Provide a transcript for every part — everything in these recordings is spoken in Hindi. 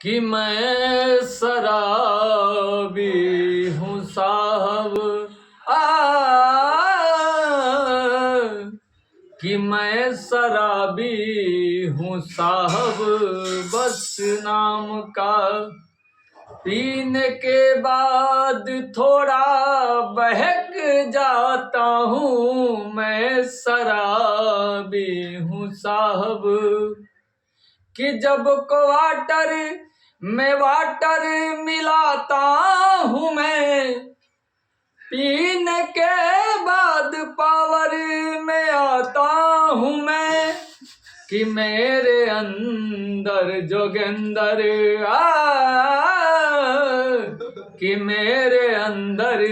कि मैं शराबी हूँ साहब, कि मैं शराबी हूँ साहब, बस नाम का। पीने के बाद थोड़ा बहक जाता हूँ, मैं शराबी हूँ साहब। कि जब क्वार्टर में वाटर मिलाता हूँ मैं, पीने के बाद पावर में आता हूँ मैं। कि मेरे अंदर जोगिंदर कि मेरे अंदर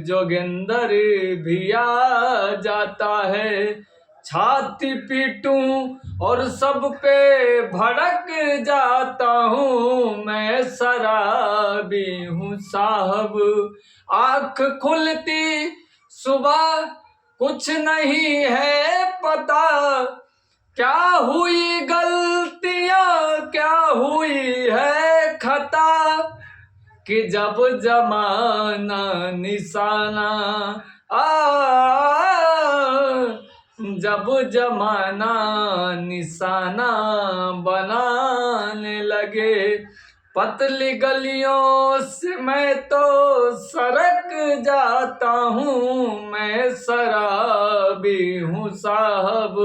जोगिंदर भी आ जाता है। छाती पीटूं और सब पे भड़क जाता हूँ, मैं शराबी हूँ साहब। आँख खुलती सुबह कुछ नहीं है पता, क्या हुई गलतियाँ क्या हुई है खता। कि जब जमाना निशाना जब जमाना निशाना बनाने लगे, पतली गलियों से मैं तो सरक जाता हूँ, मैं शराबी हूँ साहब।